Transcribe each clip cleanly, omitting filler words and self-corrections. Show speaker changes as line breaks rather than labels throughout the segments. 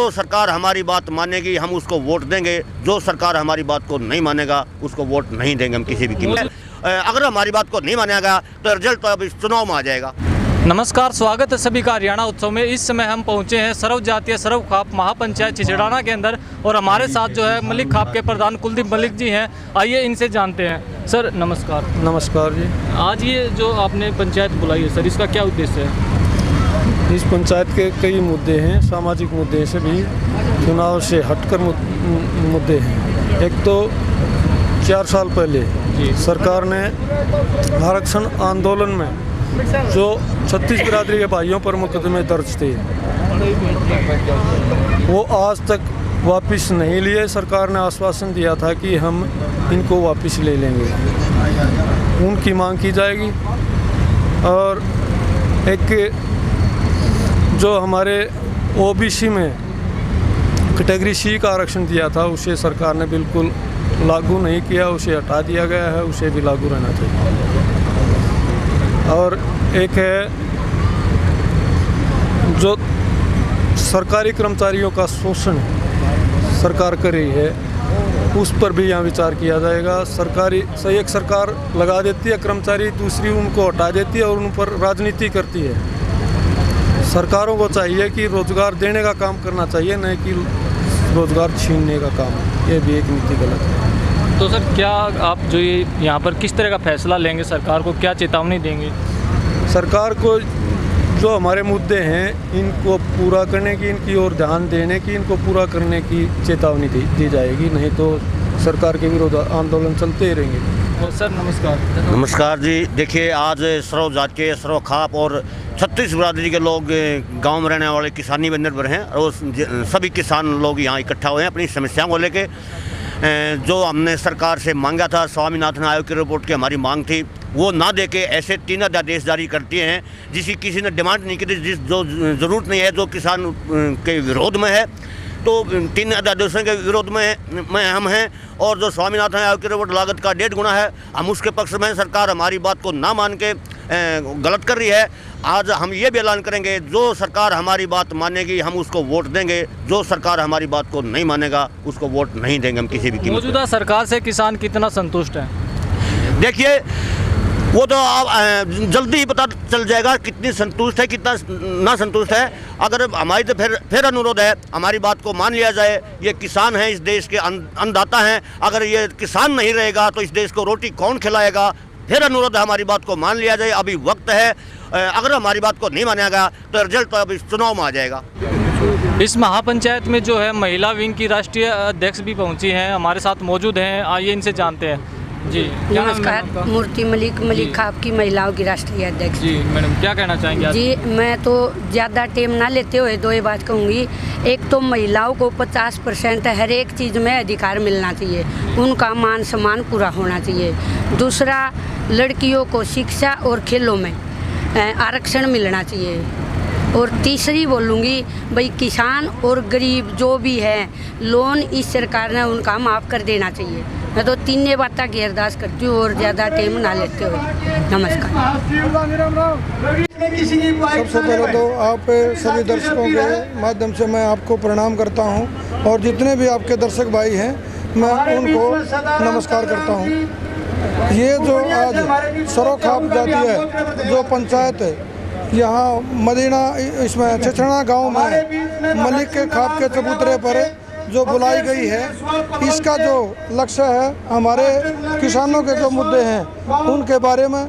जो सरकार हमारी बात मानेगी हम उसको वोट देंगे, जो सरकार हमारी बात को नहीं मानेगा उसको वोट नहीं देंगे हम किसी भी कीमत। अगर हमारी बात को नहीं मानेगा तो रिजल्ट तो अब इस चुनाव में आ जाएगा।
नमस्कार, स्वागत है सभी का हरियाणा उत्सव में। इस समय हम पहुंचे हैं सर्व जातीय सर्व खाप महापंचायत छिछड़ाना के अंदर और हमारे साथ जो है मलिक खाप के प्रधान कुलदीप मलिक जी हैं। आइए इनसे जानते हैं। सर नमस्कार।
नमस्कार जी।
आज ये जो आपने पंचायत बुलाई है सर, इसका क्या उद्देश्य है?
इस पंचायत के कई मुद्दे हैं, सामाजिक मुद्दे से भी चुनाव से हटकर मुद्दे हैं। एक तो 4 साल पहले सरकार ने आरक्षण आंदोलन में जो 36 बिरादरी के भाइयों पर मुकदमे दर्ज थे वो आज तक वापस नहीं लिए। सरकार ने आश्वासन दिया था कि हम इनको वापस ले लेंगे, उनकी मांग की जाएगी। और एक जो हमारे ओबीसी में कैटेगरी सी का आरक्षण दिया था उसे सरकार ने बिल्कुल लागू नहीं किया, उसे हटा दिया गया है, उसे भी लागू रहना चाहिए। और एक है जो सरकारी कर्मचारियों का शोषण सरकार कर रही है, उस पर भी यहाँ विचार किया जाएगा। एक सरकार लगा देती है कर्मचारी, दूसरी उनको हटा देती है और उन पर राजनीति करती है। सरकारों को चाहिए कि रोजगार देने का काम करना चाहिए, नहीं कि रोजगार छीनने का काम। ये भी एक नीति गलत है।
तो सर क्या आप जो ये यहाँ पर किस तरह का फैसला लेंगे, सरकार को क्या चेतावनी देंगे?
सरकार को जो हमारे मुद्दे हैं इनको पूरा करने की, इनकी ओर ध्यान देने की, इनको पूरा करने की चेतावनी दी जाएगी, नहीं तो सरकार के विरोध आंदोलन चलते ही रहेंगे।
सर नमस्कार।
नमस्कार जी। देखिए आज सर्व जातीय सर्व खाप और 36 बिरादरी के लोग गांव में रहने वाले किसानी में निर्भर हैं और सभी किसान लोग यहाँ इकट्ठा हुए हैं अपनी समस्याओं को लेके। जो हमने सरकार से मांगा था, स्वामीनाथन आयोग की रिपोर्ट की हमारी मांग थी, वो ना दे के ऐसे 3 अध्यादेश जारी करती हैं जिसकी किसी ने डिमांड नहीं की थी, जो ज़रूरत नहीं है, जो किसान के विरोध में है। तो 3 अध्यादेशों के विरोध में हम हैं और जो स्वामीनाथन आयोग की रिपोर्ट लागत का 1.5 गुना है, हम उसके पक्ष में। सरकार हमारी बात को ना मान के गलत कर रही है। आज हम ये भी ऐलान करेंगे, जो सरकार हमारी बात मानेगी हम उसको वोट देंगे, जो सरकार हमारी बात को नहीं मानेगा उसको वोट नहीं देंगे हम किसी भी कीमत।
मौजूदा सरकार से किसान कितना संतुष्ट है?
देखिए वो तो आप जल्दी ही पता चल जाएगा कितनी संतुष्ट है, कितना ना संतुष्ट है। अगर हमारी तो फिर अनुरोध है, हमारी बात को मान लिया जाए। ये किसान हैं, इस देश के अन्नदाता हैं। अगर ये किसान नहीं रहेगा तो इस देश को रोटी कौन खिलाएगा? फिर अनुरोध है, हमारी बात को मान लिया जाए, अभी वक्त है। अगर हमारी बात को नहीं मानेगा तो रिजल्ट तो अब इस चुनाव में आ जाएगा।
इस महापंचायत में जो है महिला विंग की राष्ट्रीय अध्यक्ष भी पहुंची हैं, हमारे साथ मौजूद हैं। आइए इनसे जानते हैं। जी
नमस्कार, मूर्ति मलिक खाप की महिलाओं की राष्ट्रीय अध्यक्ष।
जी मैडम क्या कहना चाहेंगे आज?
जी मैं तो ज़्यादा टाइम ना लेते हुए 2 बात कहूँगी। एक तो महिलाओं को 50% हर एक चीज़ में अधिकार मिलना चाहिए, उनका मान सम्मान पूरा होना चाहिए। दूसरा, लड़कियों को शिक्षा और खेलों में आरक्षण मिलना चाहिए। और तीसरी बोलूँगी भाई, किसान और गरीब जो भी है लोन इस सरकार ने उनका माफ़ कर देना चाहिए। मैं तो 3 बातें की अरदास करती हूँ और ज़्यादा टाइम ना लेते हुए। नमस्कार।
सबसे पहले तो आप सभी दर्शकों के माध्यम से मैं आपको प्रणाम करता हूँ और जितने भी आपके दर्शक भाई हैं मैं उनको नमस्कार करता हूँ। ये जो आज सर्व खाप जातीय जो पंचायत है यहाँ मदीना इसमें छिछड़ाना गांव में मलिक खाप के चबूतरे पर जो बुलाई गई है, इसका जो लक्ष्य है हमारे किसानों के जो मुद्दे हैं उनके बारे में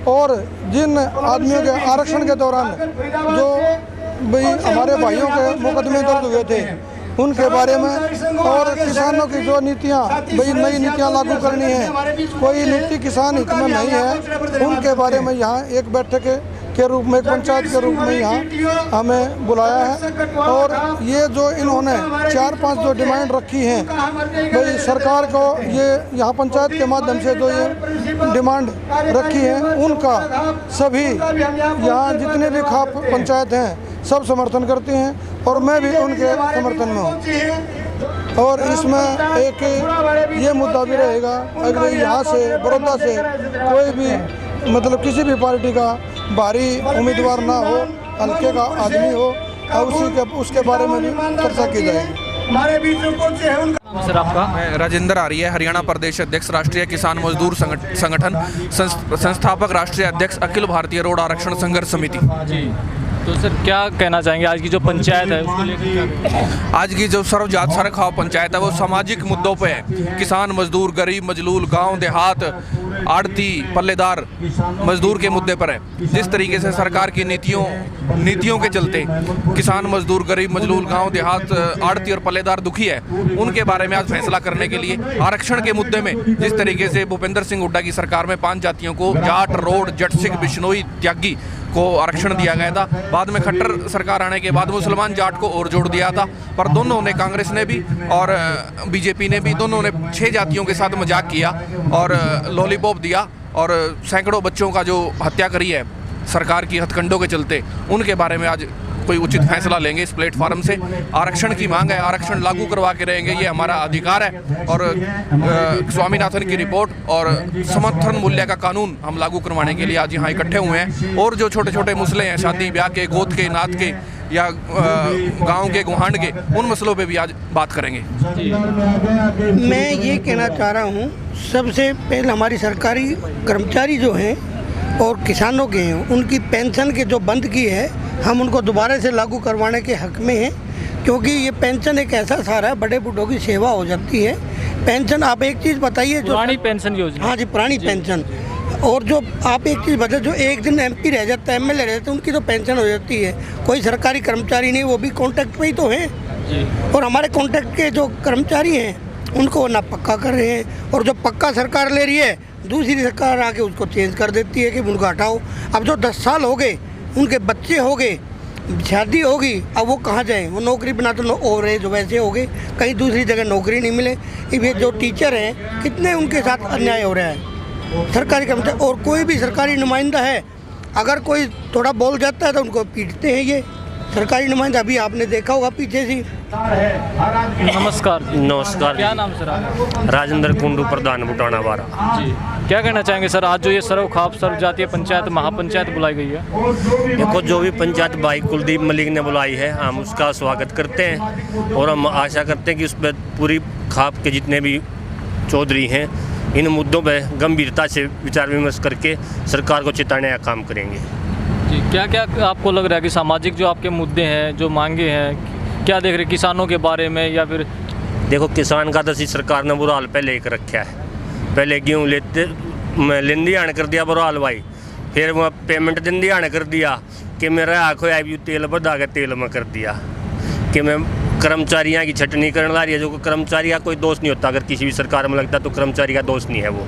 और जिन आदमियों के आरक्षण के दौरान जो भाई हमारे भाइयों के मुकदमे दर्ज हुए थे उनके बारे में और किसानों की जो नीतियाँ भाई नई नीतियाँ लागू करनी है, कोई नीति किसान हित में नहीं है, उनके बारे में यहाँ एक बैठक के रूप में, एक पंचायत के रूप में यहाँ हमें बुलाया है। और ये जो इन्होंने 4-5 जो डिमांड रखी हैं भाई सरकार को, ये यहाँ पंचायत के माध्यम से जो ये डिमांड रखी है उनका सभी यहाँ जितने भी खाप पंचायत हैं सब समर्थन करते हैं और मैं भी उनके समर्थन में हूँ। और इसमें एक ये मुद्दा भी रहेगा, अगर यहाँ से बड़ौदा से कोई भी मतलब किसी भी पार्टी का भारी उम्मीदवार ना हो, हल्के का आदमी हो और उसके बारे में भी चर्चा की जाएगी।
सर आपका?
मैं राजेंद्र आर्य, हरियाणा प्रदेश अध्यक्ष, राष्ट्रीय किसान मजदूर संगठन, संस्थापक राष्ट्रीय अध्यक्ष, अखिल भारतीय रोड आरक्षण संघर्ष समिति।
जी, तो सर क्या कहना चाहेंगे आज की जो पंचायत है उसको लेकर क्या कहेंगे?
आज की जो सर्वजात सरखाव पंचायत है वो सामाजिक मुद्दों पे है। किसान, मजदूर, गरीब, मजलूल, गांव देहात, आड़ती, पल्लेदार मजदूर के मुद्दे पर है। जिस तरीके से सरकार की नीतियों के चलते किसान, मजदूर, गरीब, मजलूल, गांव देहात, आड़ती और पल्लेदार दुखी है, उनके बारे में आज फैसला करने के लिए आरक्षण के मुद्दे में जिस तरीके से भूपेंद्र सिंह हुड्डा की सरकार में 5 जातियों को जाट, रोड, जट सिख, बिश्नोई, त्यागी को आरक्षण दिया गया था। बाद में खट्टर सरकार आने के बाद मुसलमान जाट को और जोड़ दिया था, पर दोनों ने, कांग्रेस ने भी और बीजेपी ने भी, दोनों ने 6 जातियों के साथ मजाक किया और लॉलीपॉप दिया और सैकड़ों बच्चों का जो हत्या करी है सरकार की हथकंडों के चलते, उनके बारे में आज कोई उचित फैसला लेंगे। इस प्लेटफॉर्म से आरक्षण की मांग है, आरक्षण लागू करवा के रहेंगे, ये हमारा अधिकार है। और स्वामीनाथन की रिपोर्ट और समर्थन मूल्य का कानून हम लागू करवाने के लिए आज यहाँ इकट्ठे हुए हैं। और जो छोटे छोटे मसले हैं, शादी ब्याह के, गोद के, नात के या गांव के, गुहांड के, उन मसलों पे भी आज बात करेंगे।
मैं ये कहना चाह रहा हूँ, सबसे पहले हमारी सरकारी कर्मचारी जो हैं और किसानों के हैं, उनकी पेंशन के जो बंद की है, हम उनको दोबारा से लागू करवाने के हक में हैं, क्योंकि ये पेंशन एक ऐसा सहारा है, बड़े बूढ़ों की सेवा हो जाती है। पेंशन, आप एक चीज़ बताइए, जो
पुरानी पेंशन योजना।
हाँ जी, पुरानी पेंशन। और जो आप एक चीज़ बताइए, जो एक दिन MP रह जाता है, MLA रह जाता है, उनकी तो पेंशन हो जाती है। कोई सरकारी कर्मचारी नहीं, वो भी कॉन्ट्रैक्ट पे ही तो हैं। और हमारे कॉन्ट्रैक्ट के जो कर्मचारी हैं उनको ना पक्का कर रहे हैं, और जो पक्का सरकार ले रही है, दूसरी सरकार आके उसको चेंज कर देती है कि उनको हटाओ। अब जो 10 साल हो गए, उनके बच्चे हो गए, शादी होगी, अब वो कहाँ जाएं? वो नौकरी बिना तो और है जो वैसे हो गए, कहीं दूसरी जगह नौकरी नहीं मिले। ये जो टीचर हैं, कितने उनके साथ अन्याय हो रहा है, सरकारी कर्मचारी। और कोई भी सरकारी नुमाइंदा है, अगर कोई थोड़ा बोल जाता है तो उनको पीटते हैं ये सरकारी नुमाइंदा। अभी आपने देखा होगा पीछे से।
नमस्कार जी।
नमस्कार,
क्या नाम सर आपका?
राजेंद्र कुंडू, प्रधान बुटाना वारा।
जी, क्या कहना चाहेंगे सर, आज जो ये सर्वखाप सर्व जातीय पंचायत महापंचायत बुलाई गई है?
देखो, जो भी पंचायत भाई कुलदीप मलिक ने बुलाई है, हम उसका स्वागत करते हैं और हम आशा करते हैं कि उस पर पूरी खाप के जितने भी चौधरी हैं, इन मुद्दों पर गंभीरता से विचार विमर्श करके सरकार को चिताने का काम करेंगे।
जी, क्या क्या आपको लग रहा है कि सामाजिक जो आपके मुद्दे हैं, जो मांगे हैं, क्या देख रहे किसानों के बारे में? या फिर
देखो, किसान का तो इसी सरकार ने बुरा हाल पहले ही कर रखा है। पहले गेहूँ लेंदी आने कर दिया बुरा हाल भाई, फिर वह पेमेंट दिंदी आने कर दिया कि मेरा आँखों आई तेल बढ़ा के तेल में कर दिया कि मैं कर्मचारियों की छटनी करने ला रही है। जो कर्मचारी का कोई दोष नहीं होता, अगर किसी भी सरकार में लगता तो कर्मचारी का दोष नहीं है। वो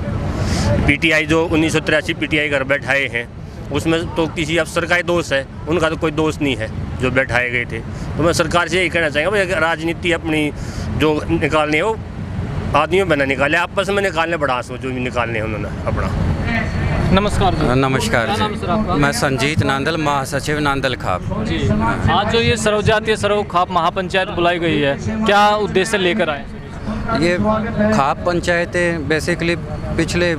PTI जो 1983 PTI घर बैठाए हैं, उसमें तो किसी अफसर का ही दोष है, उनका तो कोई दोष नहीं है जो बैठाए गए थे। तो मैं सरकार से यही कहना चाहूँगा भाई, राजनीति अपनी जो निकालनी है वो आदमियों में न निकाले, आपस में निकालने, बड़ा जो भी निकालने हैं उन्होंने अपना।
नमस्कार जी।
नमस्कार
क्या नाम है सर आपका?
जी, मैं संजीत नांदल, महासचिव नांदल खाप।
जी, आज जो ये सर्वजातीय सर्वखाप महापंचायत बुलाई गई है, क्या उद्देश्य लेकर आए?
ये खाप पंचायतें बेसिकली पिछले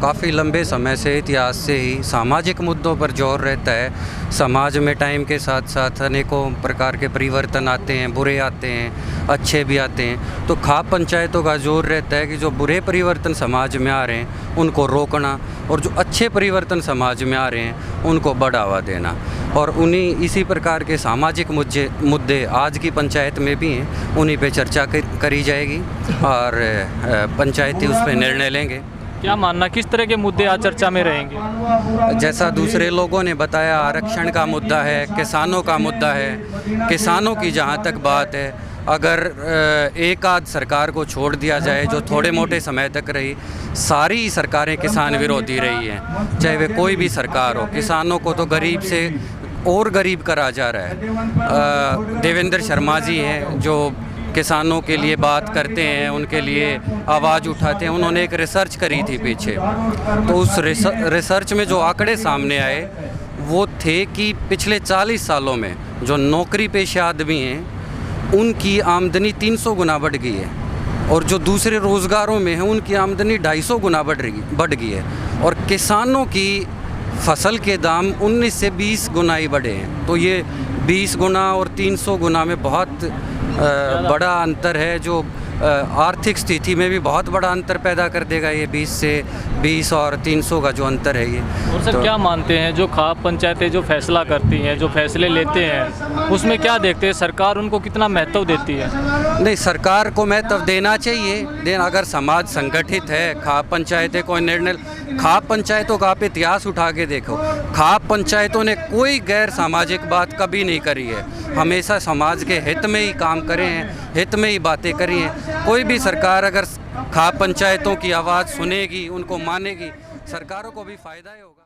काफ़ी लंबे समय से, इतिहास से ही सामाजिक मुद्दों पर जोर रहता है। समाज में टाइम के साथ साथ अनेकों प्रकार के परिवर्तन आते हैं, बुरे आते हैं, अच्छे भी आते हैं। तो खाप पंचायतों का जोर रहता है कि जो बुरे परिवर्तन समाज में आ रहे हैं उनको रोकना, और जो अच्छे परिवर्तन समाज में आ रहे हैं उनको बढ़ावा देना। और उन्हीं इसी प्रकार के सामाजिक मुद्दे आज की पंचायत में भी हैं, उन्हीं पे चर्चा करी जाएगी और पंचायती उस पर निर्णय लेंगे।
क्या मानना, किस तरह के मुद्दे आज चर्चा में रहेंगे?
जैसा दूसरे लोगों ने बताया, आरक्षण का मुद्दा है, किसानों का मुद्दा है। किसानों की जहाँ तक बात है, अगर एक आध सरकार को छोड़ दिया जाए जो थोड़े मोटे समय तक रही, सारी सरकारें किसान विरोधी रही हैं, चाहे वे कोई भी सरकार हो। किसानों को तो गरीब से और गरीब करा जा रहा है। देवेंद्र शर्मा जी हैं जो किसानों के लिए बात करते हैं, उनके लिए आवाज़ उठाते हैं। उन्होंने एक रिसर्च करी थी पीछे, तो उस रिसर्च में जो आंकड़े सामने आए वो थे कि पिछले 40 सालों में जो नौकरी पेशा आदमी हैं उनकी आमदनी 300 गुना बढ़ गई है, और जो दूसरे रोज़गारों में हैं उनकी आमदनी 250 गुना बढ़ गई है, और किसानों की फसल के दाम 19 से 20 गुना ही बढ़े हैं। तो ये 20 गुना और 300 गुना में बहुत बड़ा अंतर है, जो आर्थिक स्थिति में भी बहुत बड़ा अंतर पैदा कर देगा। ये 20 और 300 का जो अंतर है ये।
और सर क्या मानते हैं जो खाप पंचायतें जो फैसला करती हैं, जो फैसले लेते हैं, उसमें क्या देखते हैं, सरकार उनको कितना महत्व देती है?
नहीं, सरकार को महत्व देना चाहिए। देन अगर समाज संगठित है, खाप पंचायतें कोई निर्णय, खाप पंचायतों का आप इतिहास उठा के देखो, खाप पंचायतों ने कोई गैर सामाजिक बात कभी नहीं करी है, हमेशा समाज के हित में ही काम करे हैं, हित में ही बातें करी हैं। कोई भी सरकार अगर खाप पंचायतों की आवाज़ सुनेगी, उनको मानेगी, सरकारों को भी फ़ायदा ही होगा।